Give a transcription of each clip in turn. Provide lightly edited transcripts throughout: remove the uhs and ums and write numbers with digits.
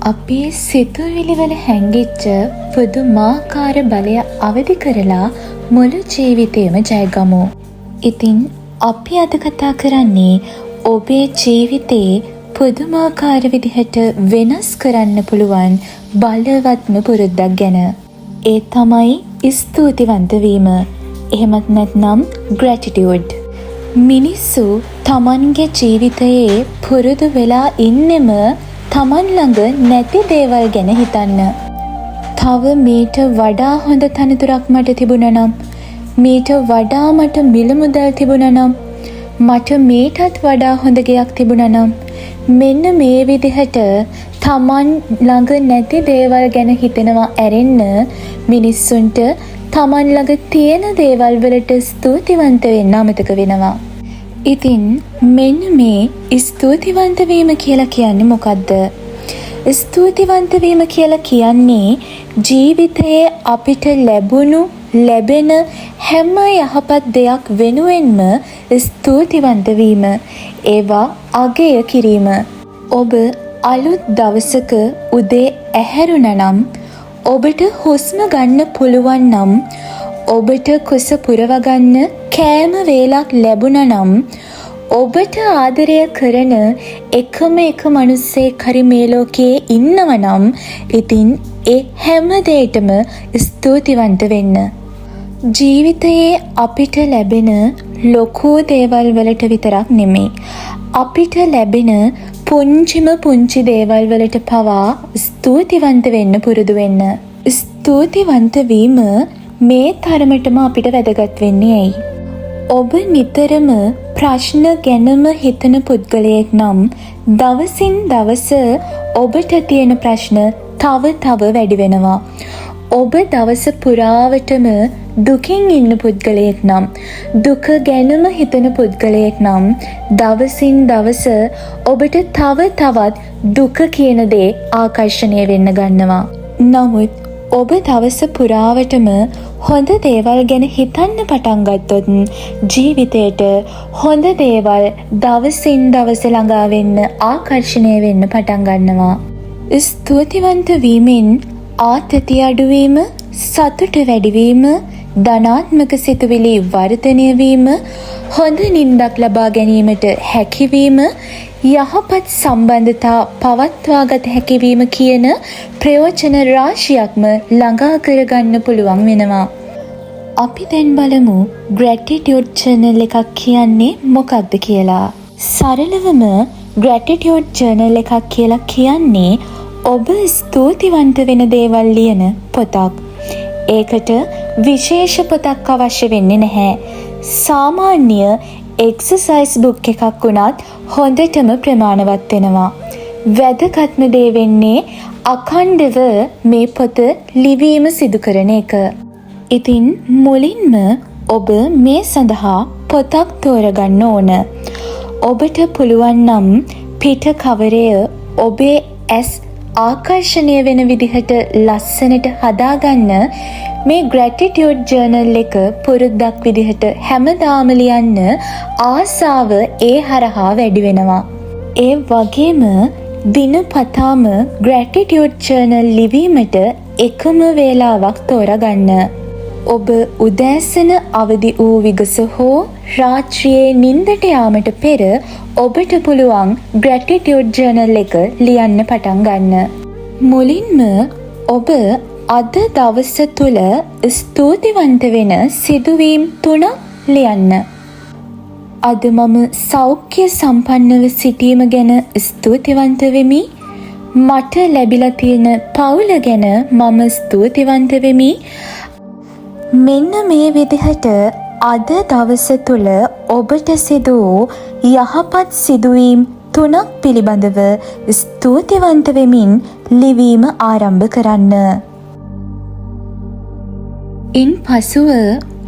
අපේ සිතුවිලි වල හැංගිච්ච පුදුමාකාර බලය අවදි කරලා මුළු ජීවිතේම ජයගමු. ඉතින් අපි අද කතා කරන්නේ ඔබේ ජීවිතේ පුදුමාකාර විදිහට වෙනස් කරන්න පුළුවන් බලවත්ම පුරුද්දක් ගැන. ඒ තමයි ස්තුතිවන්ත වීම. එහෙමත් නැත්නම් gratitude. මිනිස්සු තමන්ගේ ජීවිතයේ පුරුදු වෙලා ඉන්නෙම තමන් ළඟ නැති දේවල් ගැන හිතන්න. තව මීට වඩා හොඳ තනතුරක් මට තිබුණා නම්, මීට වඩා මට මිල මුදල් තිබුණා නම්, මට මීටත් වඩා හොඳ ගෙයක් තිබුණා නම්, මෙන්න මේ විදිහට තමන් ළඟ නැති දේවල් ගැන හිතනවා ඇරෙන්න මිනිස්සුන්ට තමන් ළඟ තියෙන දේවල් වලට ස්තුතිවන්ත වෙන්න අමතක වෙනවා. ඉතින් මෙන්න මේ ස්තුතිවන්ත වීම කියලා කියන්නේ මොකද්ද? ස්තුතිවන්ත වීම කියලා කියන්නේ ජීවිතයේ අපිට ලැබෙන හැම යහපත් දෙයක් වෙනුවෙන්ම ස්තුතිවන්ත වීම, ඒවා අගය කිරීම. ඔබ අලුත් දවසක උදේ ඇහැරුණා නම්, ඔබට හුස්ම ගන්න පුළුවන් නම්, ඔබට කුස පුරවගන්න කෑම වේලක් ලැබුණා නම්, ඔබට ආදරය කරන එකම එක මිනිස්සෙක් හරි මේ ලෝකයේ ඉන්නවා නම්, ඉතින් ඒ හැම දෙයකටම ස්තුතිවන්ත වෙන්න. ජීවිතයේ අපිට ලැබෙන ලොකු දේවල් වලට විතරක් නෙමෙයි, අපිට ලැබෙන පුංචි දේවල් වලට පවා ස්තුතිවන්ත වෙන්න පුරුදු වෙන්න. ස්තුතිවන්ත වීම මේ තරමටම අපිට වැදගත් වෙන්නේ ඇයි? ඔබ නිතරම ප්‍රශ්න ගැනම හිතන පුද්ගලයෙක් නම්, දවසින් දවස ඔබට තියෙන ප්‍රශ්න තව වැඩි වෙනවා. ඔබ දවස පුරාවටම දුකින් ඉන්න පුද්ගලයෙක් නම්, දුක ගැනම හිතන පුද්ගලයෙක් නම්, දවසින් දවස ඔබට තවත් දුක කියන දේ ආකර්ෂණය වෙන්න ගන්නවා. නමුත් ඔබ දවස පුරාවටම හොඳ දේවල් ගැන හිතන්න පටන් ගත්තොත් ජීවිතයට හොඳ දේවල් දවසින් දවස ළඟා වෙන්න, ආකර්ෂණය වෙන්න පටන් ගන්නවා. ස්තුතිවන්ත වීමෙන් ආතතිය අඩුවීම, සතුට වැඩිවීම, ධනාත්මක සිතුවිලි වර්ධනය වීම, හොඳ නිින්දක් ලබා ගැනීමට හැකිවීම, යහපත් සම්බන්ධතා පවත්වාගත හැකිවීම කියන ප්‍රයෝජන රාශියක්ම ළඟා කරගන්න පුළුවන් වෙනවා. අපි දැන් බලමු gratitude journal එකක් කියන්නේ මොකක්ද කියලා. සරලවම gratitude journal එකක් කියලා කියන්නේ ඔබ ස්තුතිවන්ත වෙන දේවල් ලියන පොතක්. ඒකට විශේෂ පොතක් අවශ්‍ය වෙන්නේ නැහැ. සාමාන්‍ය එක්සර්සයිස් බුක් එකක් වුණත් හොඳටම ප්‍රමාණවත් වෙනවා. වැදගත්ම දේ වෙන්නේ අඛණ්ඩව මේ පොත ලිවීම සිදු කරන එක. ඉතින් මුලින්ම ඔබ මේ සඳහා පොතක් තෝරගන්න ඕන. ඔබට පුළුවන් නම් පිට කවරය ඔබේ ඇස් ආකර්ෂණය වෙන විදිහට ලස්සනට හදාගන්න මේ gratitude journal එක පුරුද්දක් විදිහට හැමදාම ලියන්න ආසාව ඒ හරහා වැඩි වෙනවා. ඒ වගේම දිනපතාම gratitude journal ලිවීමට එකම වේලාවක් තෝරගන්න. ඔබ උදෑසන අවදි වූ විගස හෝ රාත්‍රියේ නිින්දට යාමට පෙර ඔබට පුළුවන් gratitude journal එක ලියන්න පටන් ගන්න. මුලින්ම ඔබ අද දවස තුල ස්තුතිවන්ත වෙන සිදුවීම් 3 ලියන්න. අද මම සෞඛ්‍ය සම්පන්නව සිටීම ගැන ස්තුතිවන්ත වෙමි. මට ලැබිලා තියෙන පවුල ගැන මම ස්තුතිවන්ත වෙමි. මෙන්න මේ විදිහට අද දවස තුල ඔබට සිදු වූ යහපත් සිදුවීම් 3ක් පිළිබඳව ස්තුතිවන්ත වෙමින් ලිවීම ආරම්භ කරන්න. ඉන් පසුව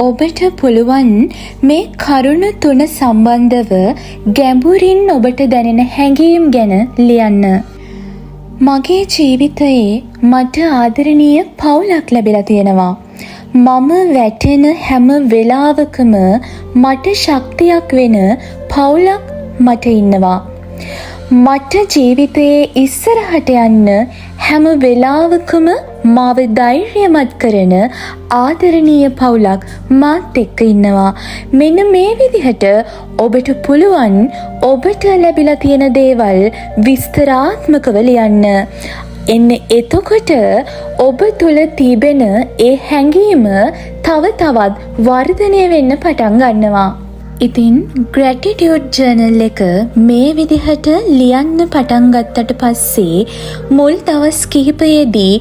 ඔබට පුළුවන් මේ කරුණු 3 සම්බන්ධව ගැඹුරින් ඔබට දැනෙන හැඟීම් ගැන ලියන්න. මගේ ජීවිතයේ මට ආදරණීය පවුලක් ලැබිලා තියෙනවා. මම වැටෙන හැම වෙලාවකම මට ශක්තියක් වෙන පවුලක් මට ඉන්නවා. මට ජීවිතයේ ඉස්සරහට යන්න හැම වෙලාවකම මාව ධෛර්යමත් කරන ආදරණීය පවුලක් මාත් එක්ක ඉන්නවා. මෙන්න මේ විදිහට ඔබට පුළුවන් ඔබට ලැබිලා තියෙන දේවල් විස්තරාත්මකව ලියන්න. එන්න එතකොට ඔබ තුළ තිබෙන ඒ හැඟීම තව තවත් වර්ධනය වෙන්න පටන් ගන්නවා. ඉතින් ග්‍රැටිටියුඩ් ජර්නල් එක මේ විදිහට ලියන්න පටන් ගත්තට පස්සේ මුල් දවස් කිහිපයේදී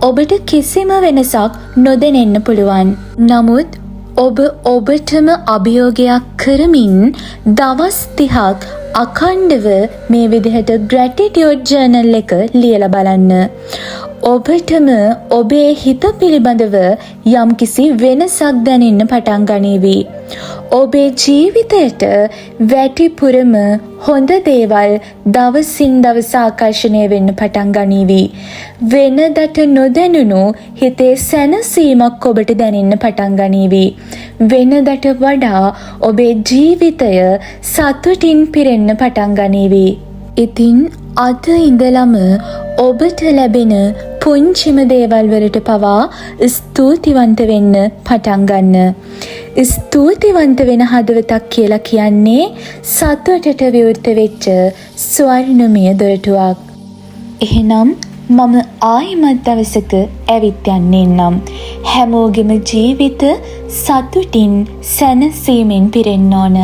ඔබට කිසිම වෙනසක් නොදැනෙන්න පුළුවන්. නමුත් ඔබ ඔබටම අභියෝගයක් කරමින් දවස් 30ක් අඛණ්ඩව මේ විදිහට ග්‍රැටිටියුඩ් ජර්නල් එක ලියලා බලන්න. ඔබටම ඔබේ හිත පිළිබඳව යම්කිසි වෙනසක් දැනෙන්න පටන් ගනීවි. ඔබේ ජීවිතයට වැඩිපුරම හොඳ දේවල් දවසින් දවස ආකර්ෂණය වෙන්න පටන් ගනීවි. වෙනදට නොදැනුණු හිතේ සැනසීමක් ඔබට දැනෙන්න පටන් ගනීවි. වෙනදට වඩා ඔබේ ජීවිතය සතුටින් පිරෙන්න පටන් ගනීවි. ඉතින් අද ඉඳලම ඔබට ලැබෙන පුංචිම දේවල් වලට පවා ස්තුතිවන්ත වෙන්න පටන් ගන්න. ස්තුතිවන්ත වෙන හදවතක් කියලා කියන්නේ සතුටට විවෘත වෙච්ච ස්වර්ණමය දොරටුවක්. එහෙනම් මම ආයිමත් දවසක ඇවිත් යන්නම්. හැමෝගෙම ජීවිත සතුටින් සැනසීමෙන් පිරෙන්න ඕන.